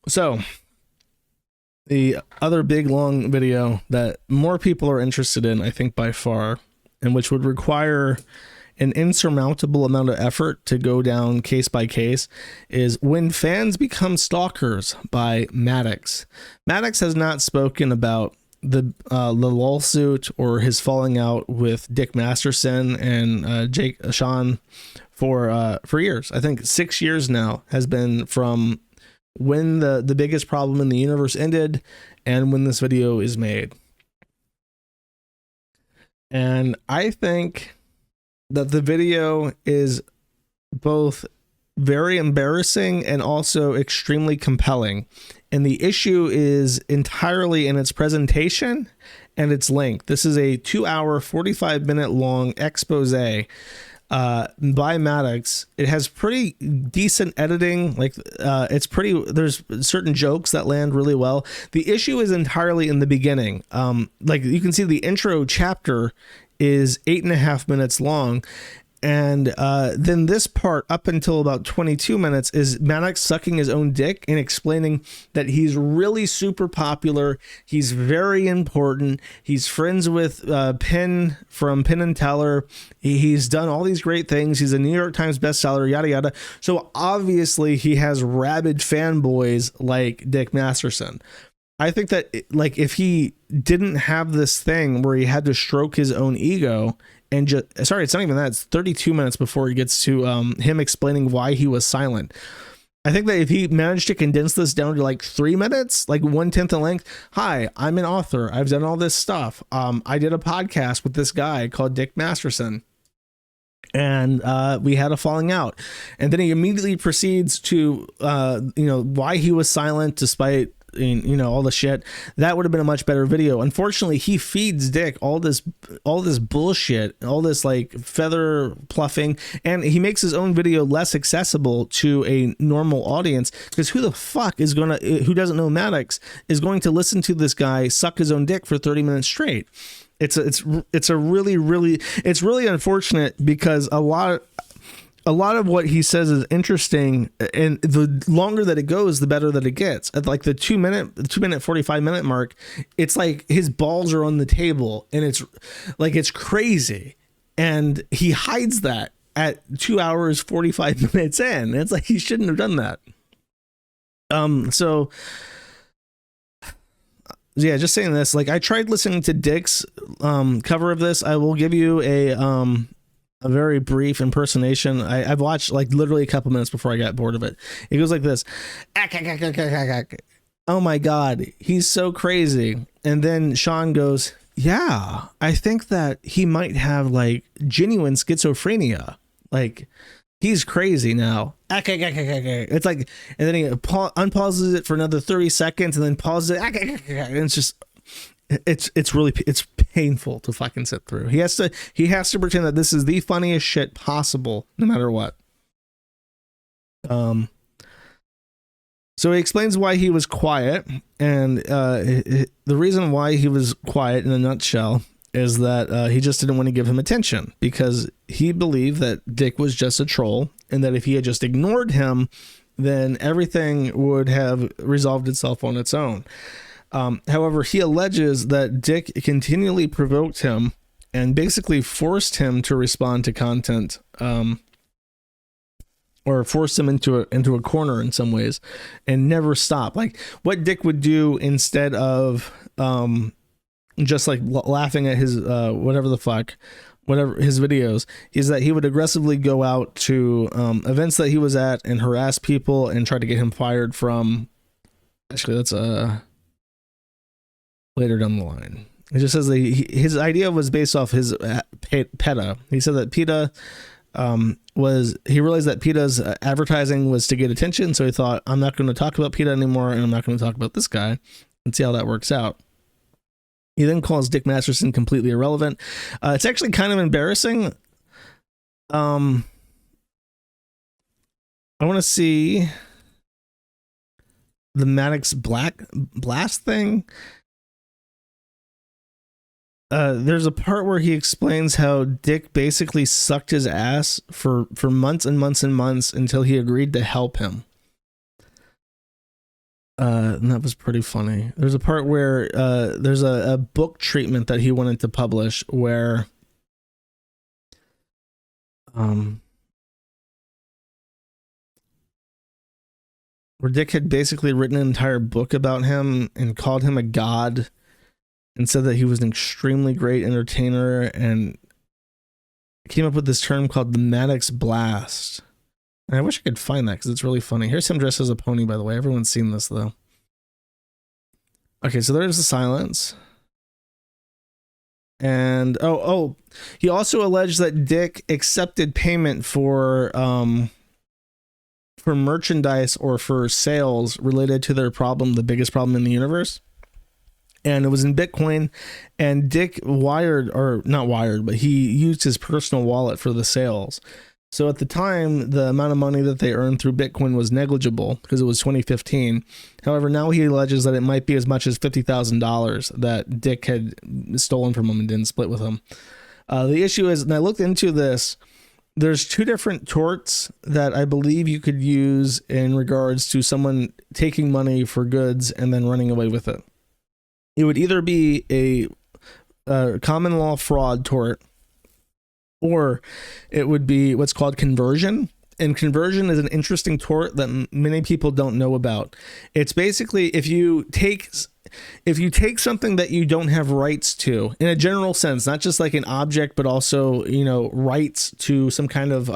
So the other big long video that more people are interested in, I think by far, and which would require an insurmountable amount of effort to go down case by case, is When Fans Become Stalkers by Maddox. Maddox has not spoken about the lawsuit or his falling out with Dick Masterson and Sean for years. I think 6 years now has been from when the biggest problem in the universe ended and when this video is made. And I think that the video is both very embarrassing and also extremely compelling. And the issue is entirely in its presentation and its length. This is a 2-hour, 45-minute long expose by Maddox. It has pretty decent editing. It's pretty, there's certain jokes that land really well. The issue is entirely in the beginning. Like you can see, the intro chapter is 8.5 minutes long. And then this part up until about 22 minutes is Maddox sucking his own dick and explaining that he's really super popular. He's very important. He's friends with Penn from Penn and Teller. He's done all these great things. He's a New York Times bestseller, yada, yada. So obviously he has rabid fanboys like Dick Masterson. I think that if he didn't have this thing where he had to stroke his own ego and it's not even that, it's 32 minutes before he gets to him explaining why he was silent. I think that if he managed to condense this down to 3 minutes, 1/10 in length. Hi, I'm an author. I've done all this stuff. I did a podcast with this guy called Dick Masterson, and we had a falling out. And then he immediately proceeds to, why he was silent despite all the shit. That would have been a much better video. Unfortunately, he feeds Dick all this bullshit, all this feather pluffing, and he makes his own video less accessible to a normal audience, because who the fuck who doesn't know Maddox is going to listen to this guy suck his own dick for 30 minutes straight? It's really unfortunate, because a lot of what he says is interesting, and the longer that it goes, the better that it gets. At the 2 minute 45-minute mark, it's like his balls are on the table, and it's crazy, and he hides that at 2 hours 45 minutes in. It's like he shouldn't have done that. So yeah, just saying this, I tried listening to Dick's cover of this. I will give you a very brief impersonation. I've watched literally a couple minutes before I got bored of it. It goes like this. Oh my God, he's so crazy. And then Sean goes, yeah, I think that he might have genuine schizophrenia. He's crazy now. It's and then he unpauses it for another 30 seconds and then pauses it. And it's just, it's painful to fucking sit through. He has to pretend that this is the funniest shit possible, no matter what. So he explains why he was quiet, and the reason why he was quiet, in a nutshell, is that he just didn't want to give him attention, because he believed that Dick was just a troll, and that if he had just ignored him, then everything would have resolved itself on its own. However, he alleges that Dick continually provoked him and basically forced him to respond to content, or forced him into a corner in some ways, and never stopped. What Dick would do, instead of just laughing at his whatever his videos, is that he would aggressively go out to events that he was at and harass people and try to get him fired from. Actually, that's later down the line. It just says that his idea was based off his PETA. He said that PETA he realized that PETA's advertising was to get attention, so he thought, I'm not going to talk about PETA anymore, and I'm not going to talk about this guy, and see how that works out. He then calls Dick Masterson completely irrelevant. It's actually kind of embarrassing. I want to see the Maddox blast thing. There's a part where he explains how Dick basically sucked his ass for months and months and months until he agreed to help him. and that was pretty funny. There's a part where there's a book treatment that he wanted to publish where Dick had basically written an entire book about him and called him a god and said that he was an extremely great entertainer and came up with this term called the Maddox blast. And I wish I could find that because it's really funny. Here's him dressed as a pony, by the way. Everyone's seen this, though. Okay, so there's the silence. And, he also alleged that Dick accepted payment for merchandise or for sales related to their problem, the biggest problem in the universe. And it was in Bitcoin, and Dick he used his personal wallet for the sales. So at the time, the amount of money that they earned through Bitcoin was negligible because it was 2015. However, now he alleges that it might be as much as $50,000 that Dick had stolen from him and didn't split with him. The issue is, and I looked into this, there's two different torts that I believe you could use in regards to someone taking money for goods and then running away with it. It would either be a common law fraud tort, or it would be what's called conversion. And conversion is an interesting tort that many people don't know about. It's basically if you take something that you don't have rights to, in a general sense, not just like an object, but also, rights to some kind of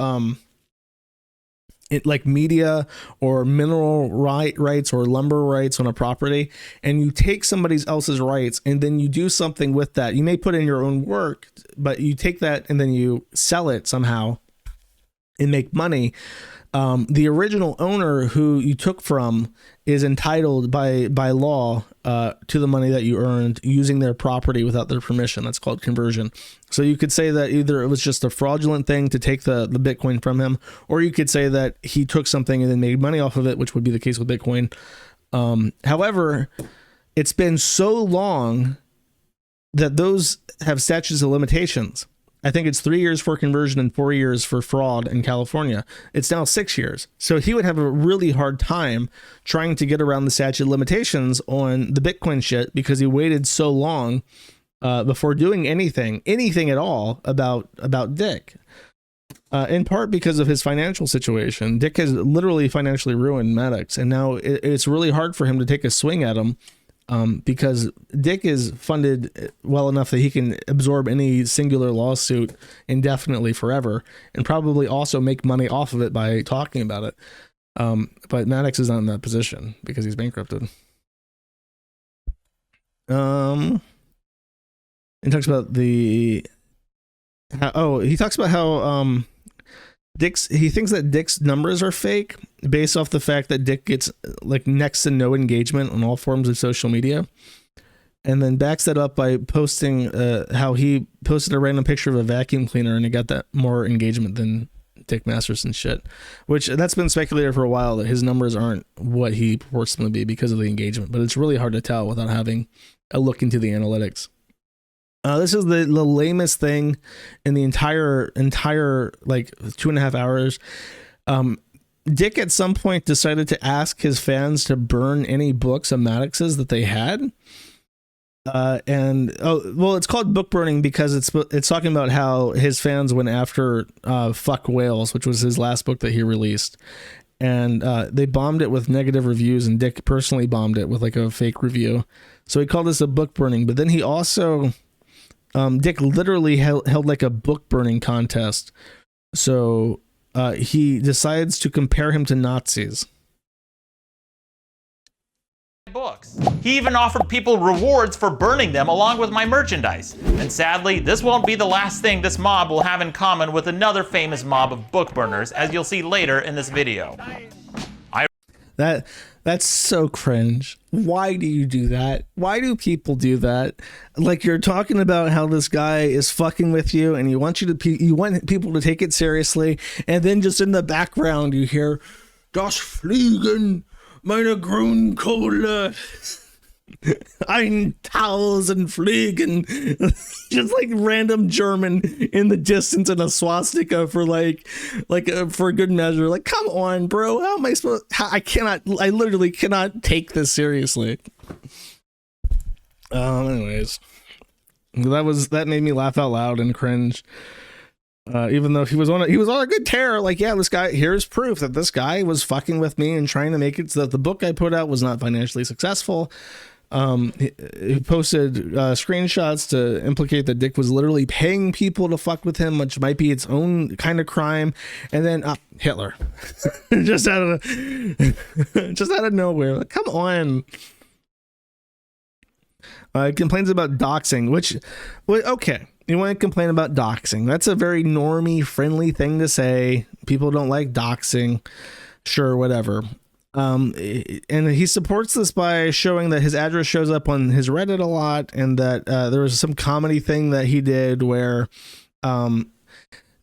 like media or mineral rights or lumber rights on a property, and you take somebody else's rights and then you do something with that. You may put in your own work, but you take that and then you sell it somehow and make money. The original owner who you took from is entitled by law to the money that you earned using their property without their permission. That's called conversion. So you could say that either it was just a fraudulent thing to take the Bitcoin from him, or you could say that he took something and then made money off of it, which would be the case with Bitcoin. However, it's been so long that those have statutes of limitations. I think it's 3 years for conversion and 4 years for fraud in California. It's now 6 years. So he would have a really hard time trying to get around the statute of limitations on the Bitcoin shit because he waited so long before doing anything at all about Dick. In part because of his financial situation. Dick has literally financially ruined Maddox, and now it's really hard for him to take a swing at him. Because Dick is funded well enough that he can absorb any singular lawsuit indefinitely forever and probably also make money off of it by talking about it. But Maddox is not in that position because he's bankrupted. And talks about he talks about how he thinks that Dick's numbers are fake based off the fact that Dick gets like next to no engagement on all forms of social media, and then backs that up by posting how he posted a random picture of a vacuum cleaner and he got that more engagement than Dick Masterson shit, which that's been speculated for a while that his numbers aren't what he purports them to be because of the engagement, but it's really hard to tell without having a look into the analytics. This is the lamest thing in the entire like 2.5 hours. Dick at some point decided to ask his fans to burn any books of Maddox's that they had. It's called book burning because it's talking about how his fans went after Fuck Whales, which was his last book that he released. And they bombed it with negative reviews, and Dick personally bombed it with like a fake review. So he called this a book burning, but then he also... Dick literally held like a book burning contest. So he decides to compare him to Nazis. Books. He even offered people rewards for burning them along with my merchandise. And sadly, this won't be the last thing this mob will have in common with another famous mob of book burners, as you'll see later in this video. That's so cringe. Why do you do that? Why do people do that? Like, you're talking about how this guy is fucking with you and you want people to take it seriously, and then just in the background you hear Das Fliegen, meine Grünkohle. 1000 Fliegen, just like random German in the distance and a swastika for for good measure. Like, come on, bro. How am I supposed? I literally cannot take this seriously. Anyways, that made me laugh out loud and cringe. Even though he was on a good tear, like, yeah, this guy, here's proof that this guy was fucking with me and trying to make it so that the book I put out was not financially successful. He posted screenshots to implicate that Dick was literally paying people to fuck with him, which might be its own kind of crime. And then Hitler, just out of nowhere. Like, come on. Complains about doxing, which, okay. You want to complain about doxing. That's a very normie, friendly thing to say. People don't like doxing. Sure, whatever. And he supports this by showing that his address shows up on his Reddit a lot, and that there was some comedy thing that he did where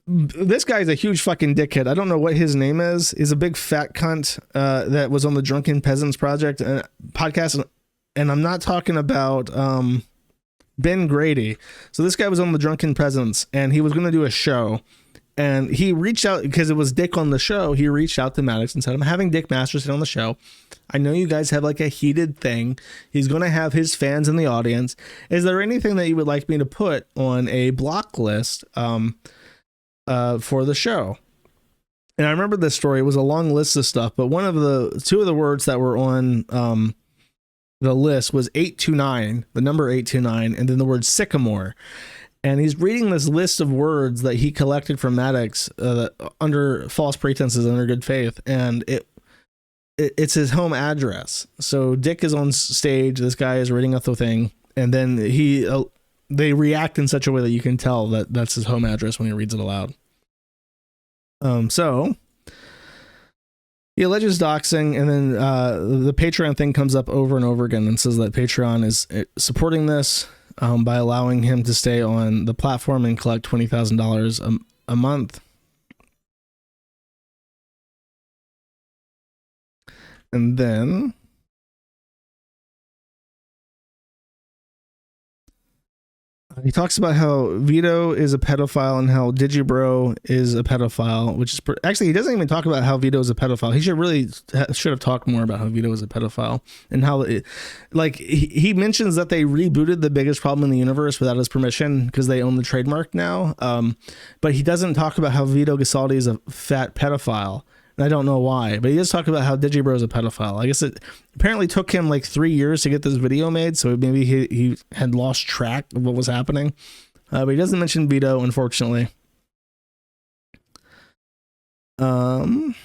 this guy's a huge fucking dickhead. I don't know what his name is. He's a big fat cunt that was on the Drunken Peasants podcast. And I'm not talking about Ben Grady. So this guy was on the Drunken Peasants, and he was going to do a show, and he reached out because it was Dick on the show. He reached out to Maddox and said, I'm having Dick Masterson on the show. I know you guys have like a heated thing. He's going to have his fans in the audience. Is there anything that you would like me to put on a block list for the show? And I remember this story. It was a long list of stuff, but two of the words that were on the list was 829, the number 829, and then the word sycamore. And he's reading this list of words that he collected from Maddox under false pretenses, under good faith, and it's his home address. So Dick is on stage, this guy is reading up the thing, and then they react in such a way that you can tell that that's his home address when he reads it aloud. So he alleges doxing, and then the Patreon thing comes up over and over again and says that Patreon is supporting this by allowing him to stay on the platform and collect $20,000 a month. And then he talks about how Vito is a pedophile and how Digibro is a pedophile, which is actually, he doesn't even talk about how Vito is a pedophile. He should have talked more about how Vito is a pedophile and how he mentions that they rebooted The Biggest Problem in the Universe without his permission because they own the trademark now. But he doesn't talk about how Vito Gasaldi is a fat pedophile. And I don't know why, but he does talk about how Digibro is a pedophile. I guess it apparently took him like 3 years to get this video made, so maybe he had lost track of what was happening. But he doesn't mention Vito, unfortunately. Let's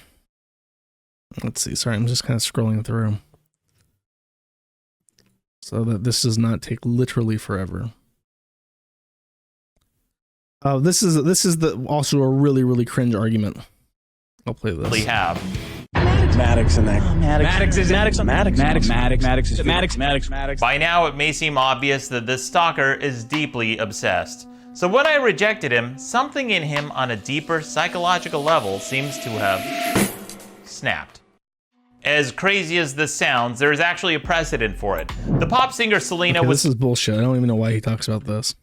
see. Sorry, I'm just kind of scrolling through so that this does not take literally forever. This is also a really, really cringe argument. I'll play this. We have Maddox and that. Maddox is Maddox. By now, it may seem obvious that this stalker is deeply obsessed. So when I rejected him, something in him on a deeper psychological level seems to have snapped. As crazy as this sounds, there is actually a precedent for it. The pop singer Selena This is bullshit. I don't even know why he talks about this.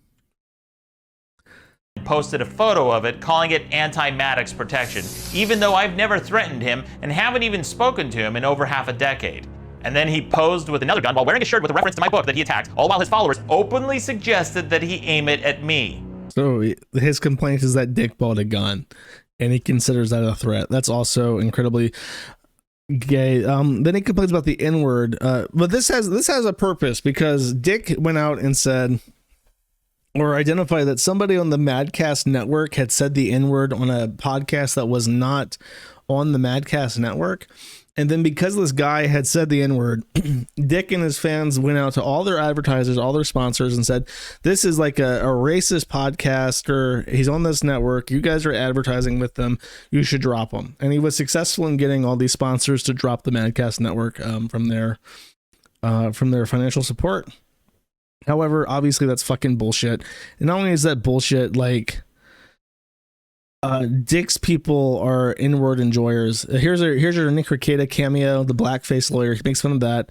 Posted a photo of it, calling it anti-Maddox protection, even though I've never threatened him and haven't even spoken to him in over half a decade. And then he posed with another gun while wearing a shirt with a reference to my book that he attacked, all while his followers openly suggested that he aim it at me. So his complaint is that Dick bought a gun, and he considers that a threat. That's also incredibly gay. Then he complains about the N-word, but this has a purpose, because Dick went out and said, or identify that somebody on the Madcast network had said the N-word on a podcast that was not on the Madcast network. And then because this guy had said the N-word, Dick and his fans went out to all their advertisers, all their sponsors, and said, this is like a racist podcaster. He's on this network. You guys are advertising with them. You should drop him. And he was successful in getting all these sponsors to drop the Madcast network from their financial support. However, obviously that's fucking bullshit. And not only is that bullshit, like, Dick's people are N-word enjoyers. Here's your Nick Rekieta cameo, the blackface lawyer. He makes fun of that.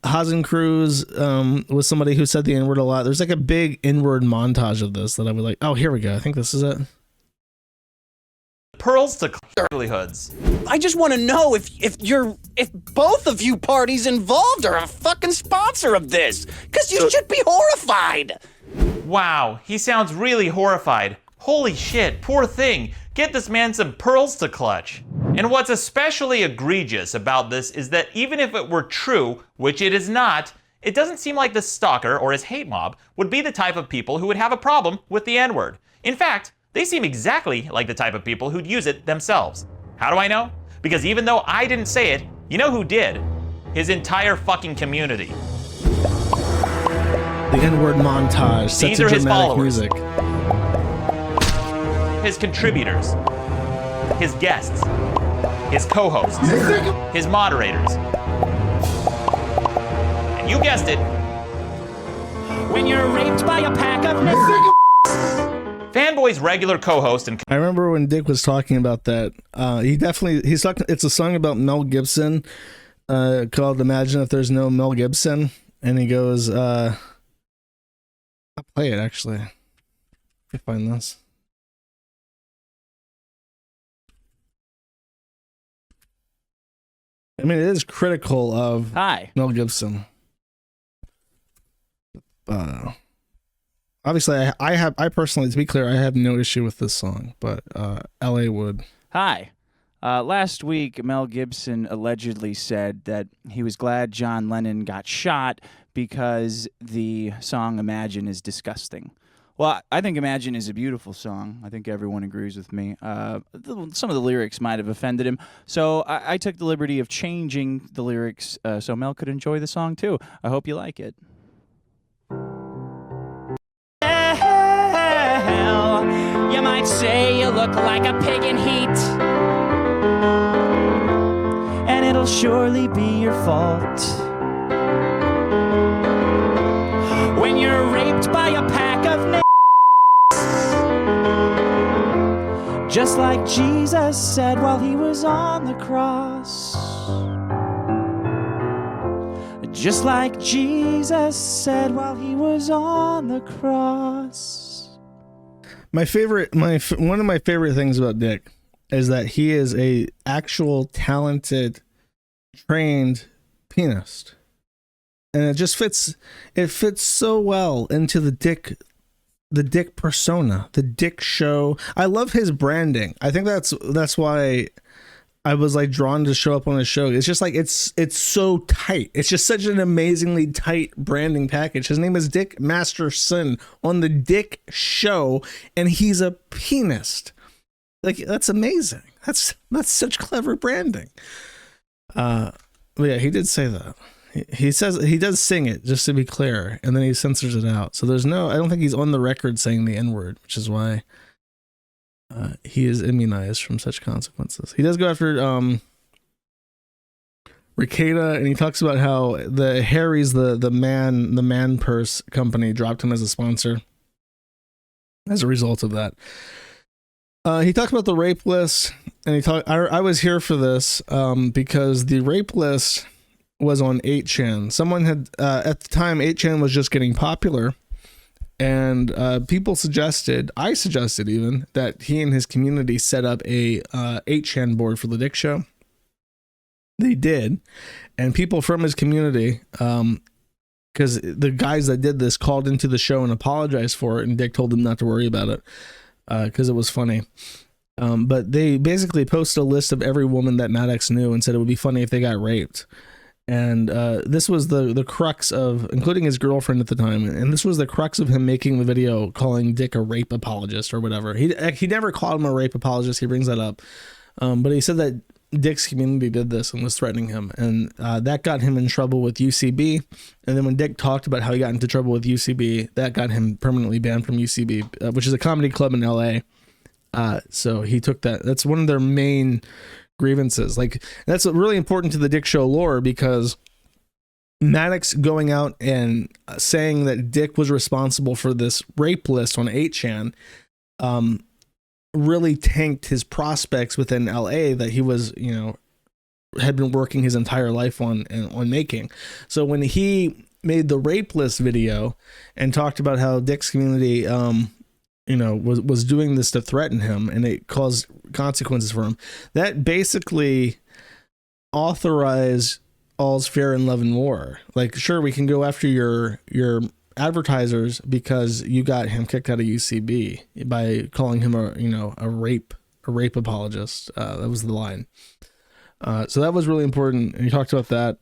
Hazen Cruz was somebody who said the N-word a lot. There's like a big N-word montage of this that I was like, oh, here we go. I think this is it. Pearls to livelihoods. I just want to know if both of you parties involved are a fucking sponsor of this, because you should be horrified. Wow, he sounds really horrified. Holy shit, poor thing. Get this man some pearls to clutch. And what's especially egregious about this is that even if it were true, which it is not, it doesn't seem like this stalker or his hate mob would be the type of people who would have a problem with the N-word. In fact, they seem exactly like the type of people who'd use it themselves. How do I know? Because even though I didn't say it, you know who did? His entire fucking community. The N-word montage sets These are to his dramatic followers. music. His contributors, his guests, his co-hosts, his moderators. And you guessed it. When you're raped by a pack of Fanboy's regular co-host and I remember when Dick was talking about that. He's talking. It's a song about Mel Gibson, called "Imagine If There's No Mel Gibson," and he goes, "I'll play it actually. Let me find this." I mean, it is critical of Mel Gibson. Obviously, I personally, to be clear, I have no issue with this song, but LA would. Hi. Last week, Mel Gibson allegedly said that he was glad John Lennon got shot because the song Imagine is disgusting. Well, I think Imagine is a beautiful song. I think everyone agrees with me. Some of the lyrics might have offended him, so I took the liberty of changing the lyrics so Mel could enjoy the song too. I hope you like it. You might say you look like a pig in heat, And it'll surely be your fault when you're raped by a pack of just like Jesus said while he was on the cross. Just like Jesus said while he was on the cross. One of my favorite things about Dick is that he is a actual talented, trained pianist, and it just fits. It fits so well into the Dick persona, the Dick show. I love his branding. I think that's why I was like drawn to show up on his show. It's just like it's so tight. It's just such an amazingly tight branding package. His name is Dick Masterson on the Dick Show, and he's a pianist. Like, that's amazing. That's such clever branding. But yeah, he did say that. He says he does sing it, just to be clear, and then he censors it out. So I don't think he's on the record saying the N-word, which is why he is immunized from such consequences. He does go after Ricada, and he talks about how the Harry's the man purse company dropped him as a sponsor as a result of that. He talked about the rape list, and I was here for this because the rape list was on 8chan. Someone had at the time 8chan was just getting popular, and people suggested, I suggested even, that he and his community set up a 8chan board for the Dick Show. They did, and people from his community, because the guys that did this called into the show and apologized for it, and Dick told them not to worry about it because it was funny. But they basically posted a list of every woman that Maddox knew and said it would be funny if they got raped. And this was the crux of, including his girlfriend at the time, and this was the crux of him making the video calling Dick a rape apologist or whatever. He never called him a rape apologist. He brings that up. But he said that Dick's community did this and was threatening him, and that got him in trouble with UCB. And then when Dick talked about how he got into trouble with UCB, that got him permanently banned from UCB, which is a comedy club in LA. So he took that. That's one of their main grievances. Like, that's really important to the Dick Show lore, because Maddox going out and saying that Dick was responsible for this rape list on 8chan really tanked his prospects within LA, that he was, had been working his entire life on making. So when he made the rape list video and talked about how Dick's community, was doing this to threaten him and it caused consequences for him, that basically authorized all's fair in love and war. Like, sure, we can go after your advertisers because you got him kicked out of UCB by calling him a rape apologist. That was the line. So that was really important. And he talked about that.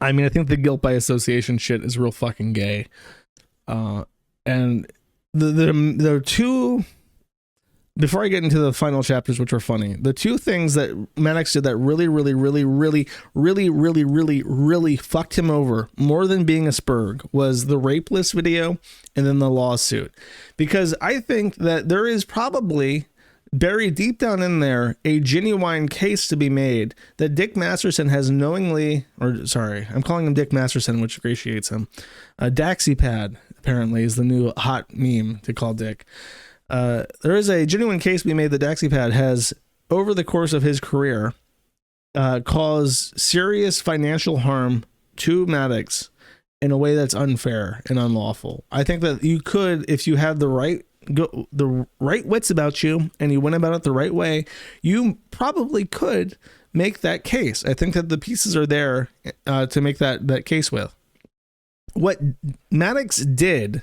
I mean, I think the guilt by association shit is real fucking gay. And the two, before I get into the final chapters, which are funny, the two things that Maddox did that really fucked him over more than being a spurg was the rape list video and then the lawsuit. Because I think that there is probably buried deep down in there a genuine case to be made that Dick Masterson has knowingly, I'm calling him Dick Masterson, which ingratiates him. Daxipad apparently is the new hot meme to call Dick. There is a genuine case to be made that Daxipad has, over the course of his career, caused serious financial harm to Maddox in a way that's unfair and unlawful. I think that you could, if you have the right wits about you and you went about it the right way, you probably could make that case. I think that the pieces are there to make that case with. What Maddox did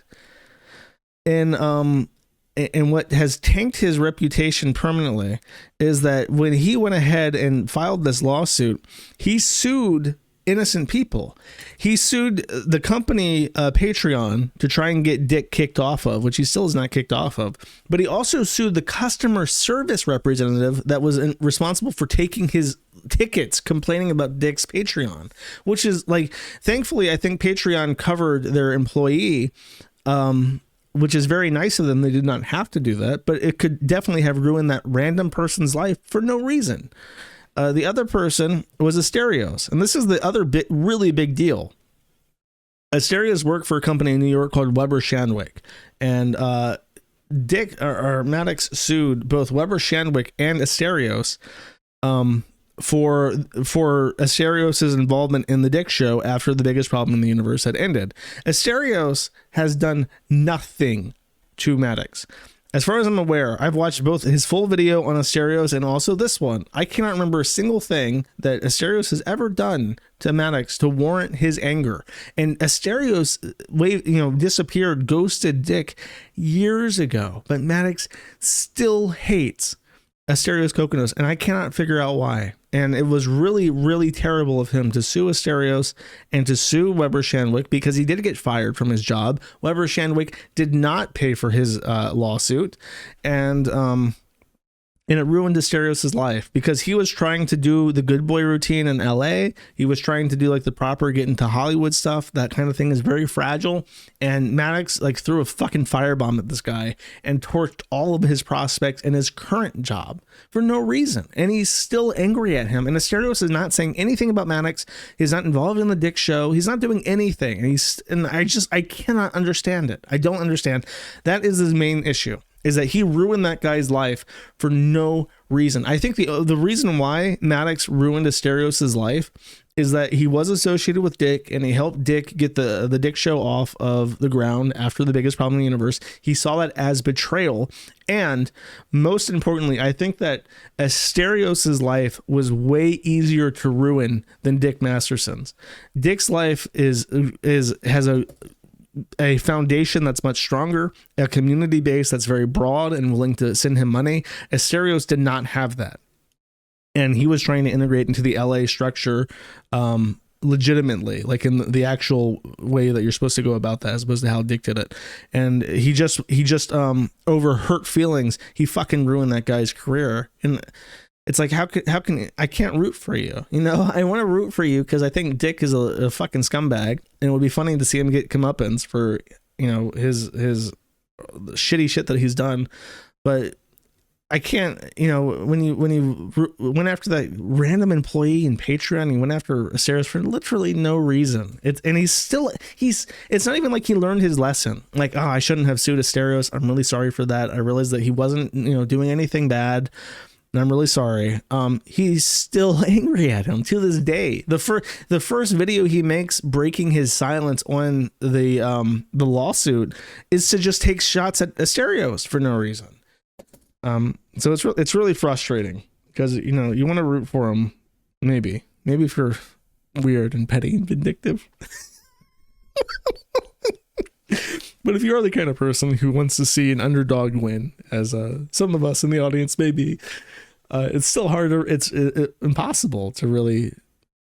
and what has tanked his reputation permanently is that when he went ahead and filed this lawsuit, he sued innocent people. He sued the company Patreon to try and get Dick kicked off of, which he still is not kicked off of. But he also sued the customer service representative that was responsible for taking his tickets, complaining about Dick's Patreon, which is like, thankfully, I think Patreon covered their employee, which is very nice of them. They did not have to do that, but it could definitely have ruined that random person's life for no reason. The other person was Asterios, and this is the other really big deal. Asterios worked for a company in New York called Weber Shandwick, and Dick or Maddox sued both Weber Shandwick and Asterios for Asterios' involvement in the Dick Show after the biggest problem in the universe had ended. Asterios has done nothing to Maddox. As far as I'm aware, I've watched both his full video on Asterios and also this one. I cannot remember a single thing that Asterios has ever done to Maddox to warrant his anger. And Asterios, disappeared, ghosted Dick years ago, but Maddox still hates Asterios Kokkinos, and I cannot figure out why. And it was really, really terrible of him to sue Asterios and to sue Weber Shandwick because he did get fired from his job. Weber Shandwick did not pay for his lawsuit, and it ruined Asterios' life because he was trying to do the good boy routine in LA. He was trying to do like the proper get into Hollywood stuff. That kind of thing is very fragile. And Maddox like threw a fucking firebomb at this guy and torched all of his prospects in his current job for no reason. And he's still angry at him. And Asterios is not saying anything about Maddox. He's not involved in the Dick Show. He's not doing anything. And I cannot understand it. I don't understand. That is his main issue, is that he ruined that guy's life for no reason. I think the reason why Maddox ruined Asterios' life is that he was associated with Dick and he helped Dick get the Dick Show off of the ground after the biggest problem in the universe. He saw that as betrayal. And most importantly, I think that Asterios' life was way easier to ruin than Dick Masterson's. Dick's life has a foundation that's much stronger, a community base that's very broad and willing to send him money. Asterios did not have that. And he was trying to integrate into the LA structure legitimately, like in the actual way that you're supposed to go about that, as opposed to how Dick did it. And he just over hurt feelings, he fucking ruined that guy's career. And it's like, how can I can't root for you? I want to root for you because I think Dick is a fucking scumbag, and it would be funny to see him get comeuppance for his shitty shit that he's done. But I can't, when you went after that random employee in Patreon, he went after Asterios for literally no reason. It's not even like he learned his lesson. Like, I shouldn't have sued Asterios. I'm really sorry for that. I realized that he wasn't, doing anything bad. and I'm really sorry. He's still angry at him to this day. The first video he makes breaking his silence on the lawsuit is to just take shots at Asterios for no reason. So it's really frustrating because, you know, you want to root for him, maybe for weird and petty and vindictive. But if you are the kind of person who wants to see an underdog win, as some of us in the audience may be, it's still harder. It's impossible to really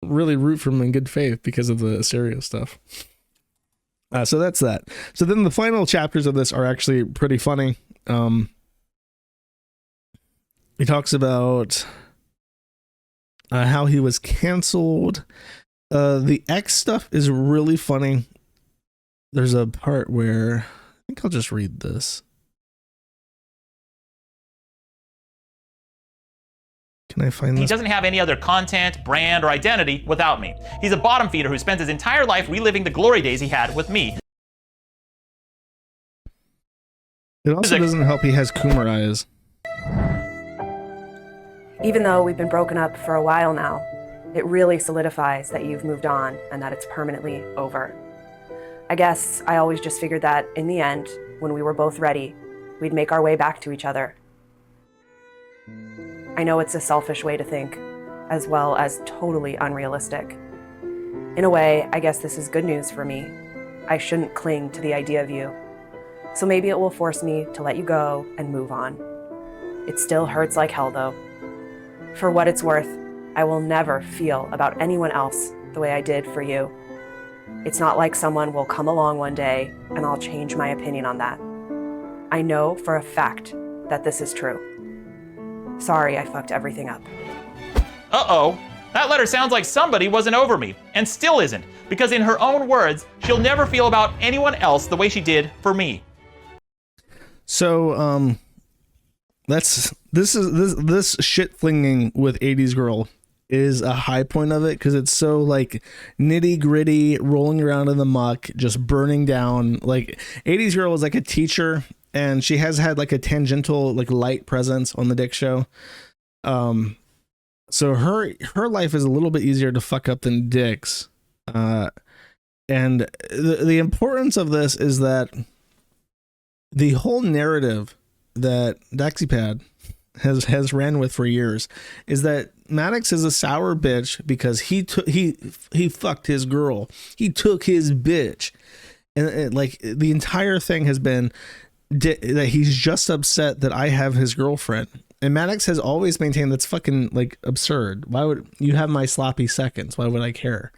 root for him in good faith because of the Asterios stuff. So that's that. So then the final chapters of this are actually pretty funny. He talks about how he was canceled. The X stuff is really funny. There's a part where I think I'll just read this. Can I find this? He doesn't have any other content, brand, or identity without me. He's a bottom feeder who spends his entire life reliving the glory days he had with me. It also doesn't help he has Coomer eyes. Even though we've been broken up for a while now, it really solidifies that you've moved on and that it's permanently over. I guess I always just figured that in the end, when we were both ready, we'd make our way back to each other. I know it's a selfish way to think, as well as totally unrealistic. In a way, I guess this is good news for me. I shouldn't cling to the idea of you. So maybe it will force me to let you go and move on. It still hurts like hell though. For what it's worth, I will never feel about anyone else the way I did for you. It's not like someone will come along one day and I'll change my opinion on that. I know for a fact that this is true. Sorry I fucked everything up. Uh-oh. That letter sounds like somebody wasn't over me, and still isn't, because in her own words, she'll never feel about anyone else the way she did for me. So, this shit flinging with 80s Girl is a high point of it because it's so like nitty gritty, rolling around in the muck, just burning down. Like 80s Girl is like a teacher, and she has had like a tangential, like light presence on the Dick Show. So her life is a little bit easier to fuck up than Dick's. And the importance of this is that the whole narrative that Daxipad has ran with for years is that Maddox is a sour bitch because he fucked his girl. He took his bitch. And like the entire thing has been that he's just upset that I have his girlfriend. And Maddox has always maintained that's fucking like absurd. Why would you have my sloppy seconds? Why would I care?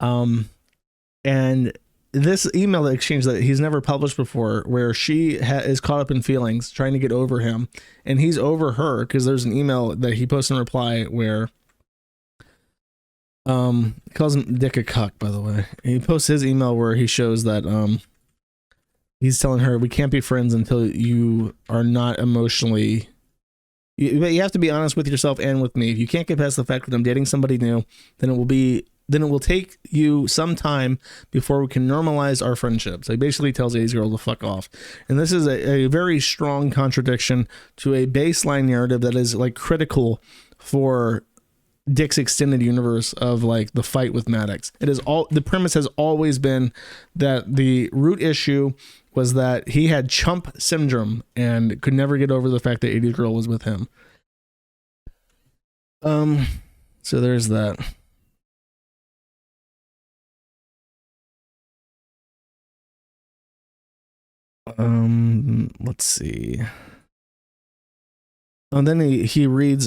And this email exchange that he's never published before, where she is caught up in feelings, trying to get over him, and he's over her because there's an email that he posts in reply where he calls him Dick a cuck, by the way. He posts his email where he shows that he's telling her we can't be friends until you are not emotionally. You have to be honest with yourself and with me. If you can't get past the fact that I'm dating somebody new, then it will take you some time before we can normalize our friendship. So he basically tells A's girl to fuck off. And this is a very strong contradiction to a baseline narrative that is like critical for Dick's extended universe of like the fight with Maddox. The premise has always been that the root issue was that he had chump syndrome and could never get over the fact that 80s Girl was with him. So there's that. Let's see. And then he reads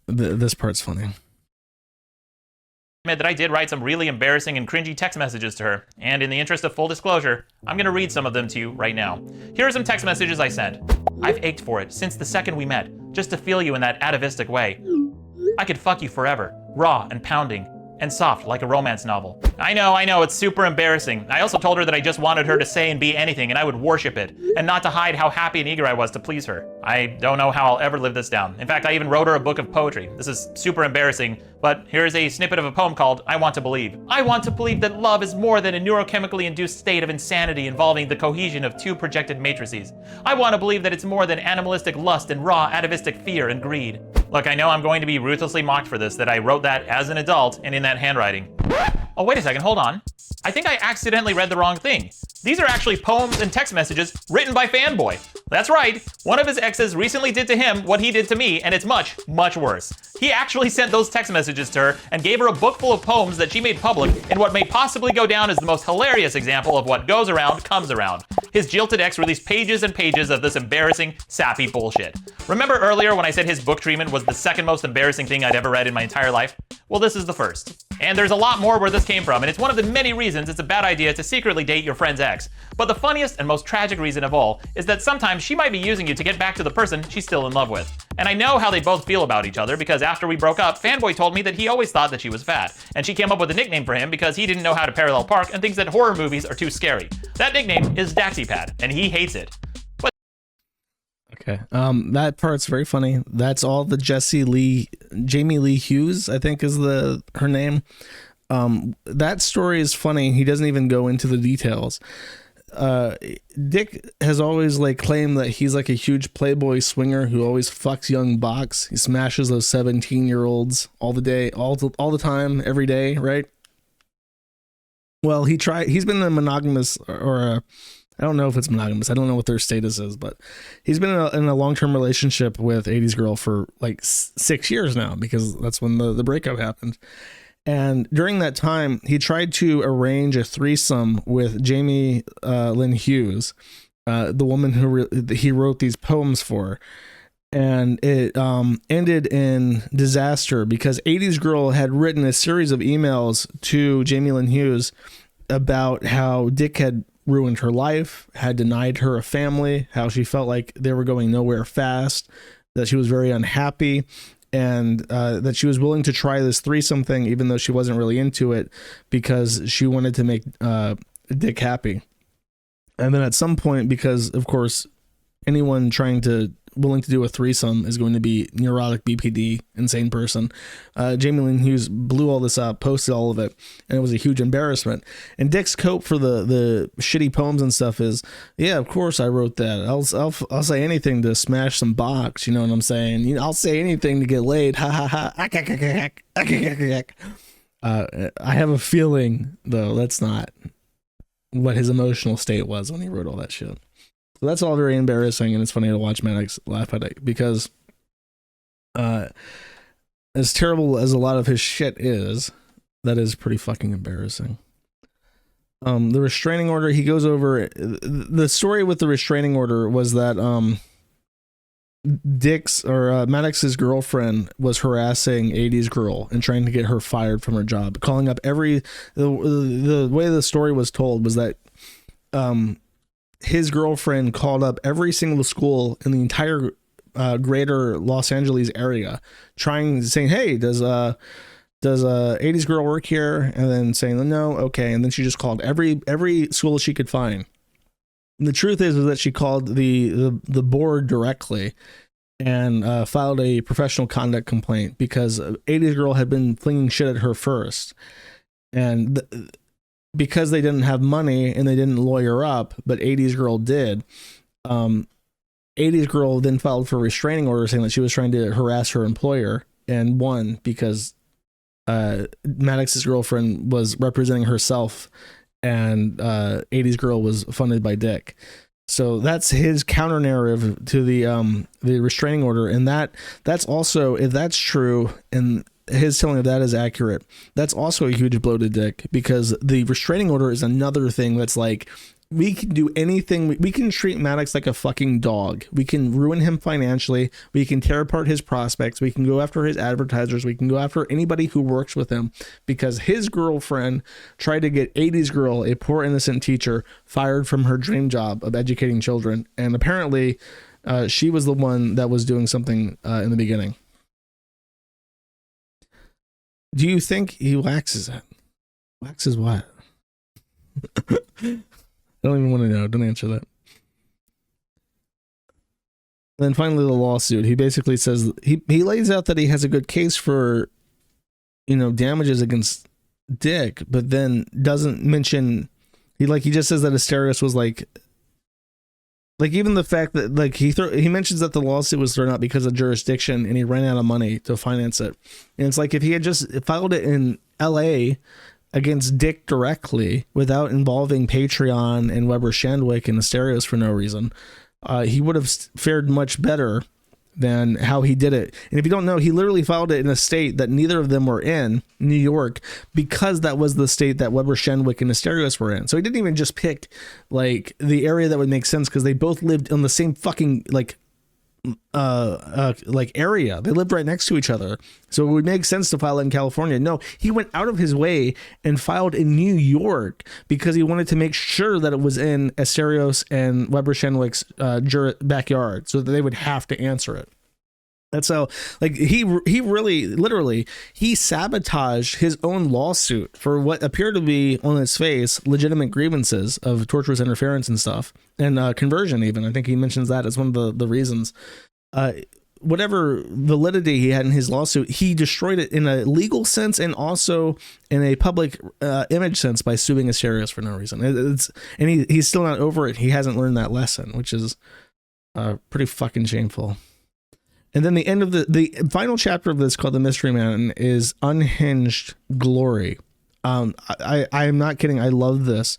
this part's funny. Admit that I did write some really embarrassing and cringy text messages to her, and in the interest of full disclosure, I'm gonna read some of them to you right now. Here are some text messages I sent. I've ached for it since the second we met, just to feel you in that atavistic way. I could fuck you forever, raw and pounding, and soft like a romance novel. I know, it's super embarrassing. I also told her that I just wanted her to say and be anything, and I would worship it, and not to hide how happy and eager I was to please her. I don't know how I'll ever live this down. In fact, I even wrote her a book of poetry. This is super embarrassing, but here's a snippet of a poem called I Want to Believe. I want to believe that love is more than a neurochemically induced state of insanity involving the cohesion of two projected matrices. I want to believe that it's more than animalistic lust and raw atavistic fear and greed. Look, I know I'm going to be ruthlessly mocked for this, that I wrote that as an adult and in that handwriting. Oh, wait a second, hold on. I think I accidentally read the wrong thing. These are actually poems and text messages written by Fanboy. That's right, one of his exes recently did to him what he did to me, and it's much, much worse. He actually sent those text messages to her and gave her a book full of poems that she made public in what may possibly go down as the most hilarious example of what goes around comes around. His jilted ex released pages and pages of this embarrassing, sappy bullshit. Remember earlier when I said his book treatment was the second most embarrassing thing I'd ever read in my entire life? Well, this is the first. And there's a lot more where this came from, and it's one of the many reasons it's a bad idea to secretly date your friend's ex. But the funniest and most tragic reason of all is that sometimes she might be using you to get back to the person she's still in love with. And I know how they both feel about each other because after we broke up, Fanboy told me that he always thought that she was fat. And she came up with a nickname for him because he didn't know how to parallel park and thinks that horror movies are too scary. That nickname is DaxiPad, and he hates it. Okay. That part's very funny. That's all the Jamie Lee Hughes, I think is her name. That story is funny. He doesn't even go into the details. Dick has always claimed that he's a huge playboy swinger who always fucks young bucks. He smashes those 17-year-olds all the time, every day, right? Well, he's been a monogamous I don't know if it's monogamous. I don't know what their status is, but he's been in a long-term relationship with 80s girl for 6 years now because that's when the breakup happened. And during that time, he tried to arrange a threesome with Jamie Lynn Hughes, the woman who he wrote these poems for. And it ended in disaster because 80s girl had written a series of emails to Jamie Lynn Hughes about how Dick had ruined her life, had denied her a family, how she felt like they were going nowhere fast, that she was very unhappy, and that she was willing to try this threesome thing even though she wasn't really into it because she wanted to make Dick happy. And then at some point, because of course anyone willing to do a threesome is going to be neurotic BPD, insane person, Jamie Lynn Hughes blew all this up, posted all of it, and it was a huge embarrassment. And Dick's cope for the shitty poems and stuff is, yeah, of course I wrote that. I'll say anything to smash some box, you know what I'm saying? I'll say anything to get laid. Ha ha ha. I have a feeling though that's not what his emotional state was when he wrote all that shit. So that's all very embarrassing, and it's funny to watch Maddox laugh at it because as terrible as a lot of his shit is, that is pretty fucking embarrassing. The restraining order, he goes over the story with the restraining order was that Maddox's girlfriend was harassing 80s girl and trying to get her fired from her job, calling up the way the story was told was that his girlfriend called up every single school in the entire greater Los Angeles area, saying, hey, does 80s girl work here? And then saying, no, okay. And then she just called every school she could find. And the truth is that she called the board directly and filed a professional conduct complaint because 80s girl had been flinging shit at her first. And because they didn't have money and they didn't lawyer up, but 80s girl did, 80s girl then filed for a restraining order saying that she was trying to harass her employer and won because Maddox's girlfriend was representing herself and 80s girl was funded by Dick. So that's his counter narrative to the restraining order. And that's also, if that's true and his telling of that is accurate, that's also a huge blow to Dick because the restraining order is another thing that's we can do anything. We can treat Maddox like a fucking dog. We can ruin him financially. We can tear apart his prospects. We can go after his advertisers. We can go after anybody who works with him because his girlfriend tried to get 80s girl, a poor innocent teacher, fired from her dream job of educating children. And apparently she was the one that was doing something in the beginning. Do you think he waxes it? Waxes what? I don't even want to know. Don't answer that. then finally the lawsuit. He basically says he lays out that he has a good case for, damages against Dick, but then doesn't mention, he just says that Asterios was like even the fact that he mentions that the lawsuit was thrown out because of jurisdiction and he ran out of money to finance it. And it's like if he had just filed it in LA against Dick directly without involving Patreon and Weber Shandwick and Asterios for no reason, he would have fared much better than how he did it. And if you don't know, he literally filed it in a state that neither of them were in, New York, because that was the state that Weber Shandwick and Asterios were in. So he didn't even just pick the area that would make sense, because they both lived in the same fucking area. They lived right next to each other, so it would make sense to file it in California. No, he went out of his way and filed in New York because he wanted to make sure that it was in Asterios and Weber Shandwick's backyard, so that they would have to answer it. That's how, he really, literally, he sabotaged his own lawsuit for what appeared to be, on its face, legitimate grievances of torturous interference and stuff, and conversion even. I think he mentions that as one of the reasons. Whatever validity he had in his lawsuit, he destroyed it in a legal sense and also in a public image sense by suing Asterios for no reason. He's still not over it. He hasn't learned that lesson, which is pretty fucking shameful. And then the end of the final chapter of this, called The Mystery Man, is Unhinged Glory. I am not kidding. I love this.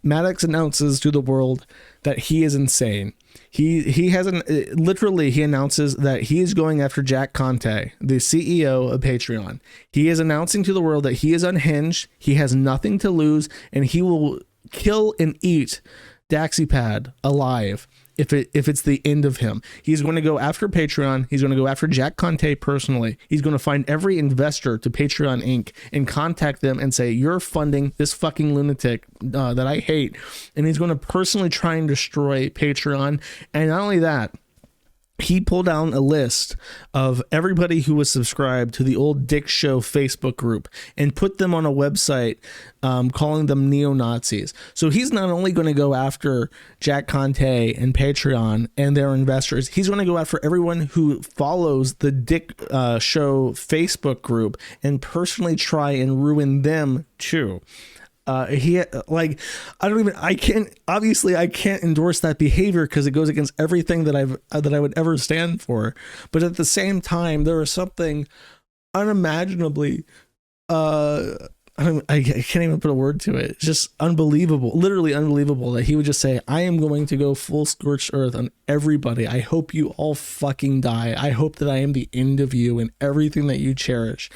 Maddox announces to the world that he is insane. He announces that he is going after Jack Conte, the CEO of Patreon. He is announcing to the world that he is unhinged. He has nothing to lose, and he will kill and eat Daxipad alive if it's the end of him. He's going to go after Patreon. He's going to go after Jack Conte personally. He's going to find every investor to Patreon Inc. and contact them and say, you're funding this fucking lunatic that I hate. And he's going to personally try and destroy Patreon. And not only that, he pulled down a list of everybody who was subscribed to the old Dick Show Facebook group and put them on a website, calling them neo-Nazis. So he's not only going to go after Jack Conte and Patreon and their investors, he's going to go after everyone who follows the Dick Show Facebook group and personally try and ruin them too. I can't endorse that behavior because it goes against everything that I would ever stand for. But at the same time, there is something unimaginably, I can't even put a word to it. It's just unbelievable, literally unbelievable that he would just say, I am going to go full scorched earth on everybody. I hope you all fucking die. I hope that I am the end of you and everything that you cherish.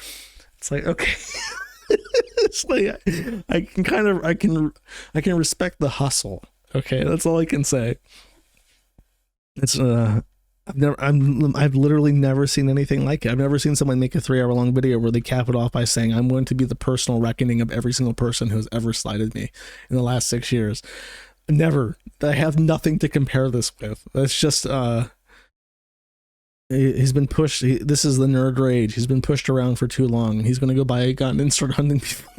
It's like, okay. It's like I can respect the hustle. Okay, that's all I can say. It's I've literally never seen anything like it. I've never seen someone make a 3-hour-long video where they cap it off by saying, I'm going to be the personal reckoning of every single person who has ever slighted me in the last 6 years. Never. I have nothing to compare this with. That's just he's been pushed. This is the nerd rage. He's been pushed around for too long. He's going to go buy a gun and start hunting people.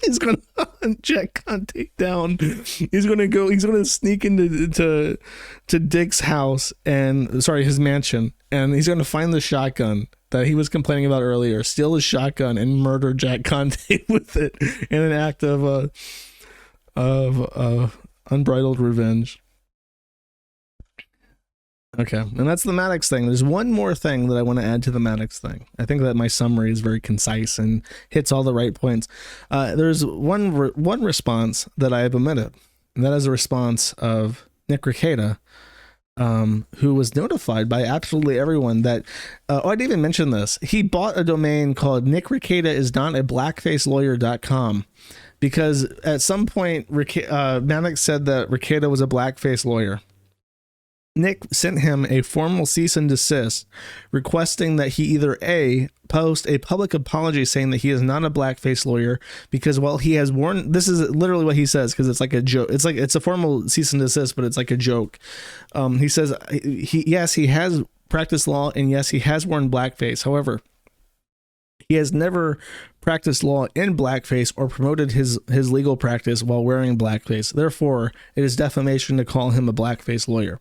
He's going to hunt Jack Conte down. He's going to sneak into Dick's house his mansion. And he's going to find the shotgun that he was complaining about earlier, steal his shotgun and murder Jack Conte with it in an act of unbridled revenge. Okay, and that's the Maddox thing. There's one more thing that I want to add to the Maddox thing. I think that my summary is very concise and hits all the right points. There's one response that I have omitted, and that is a response of Nick Rekieta, who was notified by absolutely everyone that, I didn't even mention this. He bought a domain called nickrekieta.blackfacelawyer.com because at some point Maddox said that Rekieta was a blackface lawyer. Nick sent him a formal cease and desist requesting that he either A, post a public apology saying that he is not a blackface lawyer because while he has worn, this is literally what he says because it's like a joke. It's a formal cease and desist, but it's like a joke. He says he has practiced law and yes, he has worn blackface. However, he has never practiced law in blackface or promoted his legal practice while wearing blackface. Therefore, it is defamation to call him a blackface lawyer.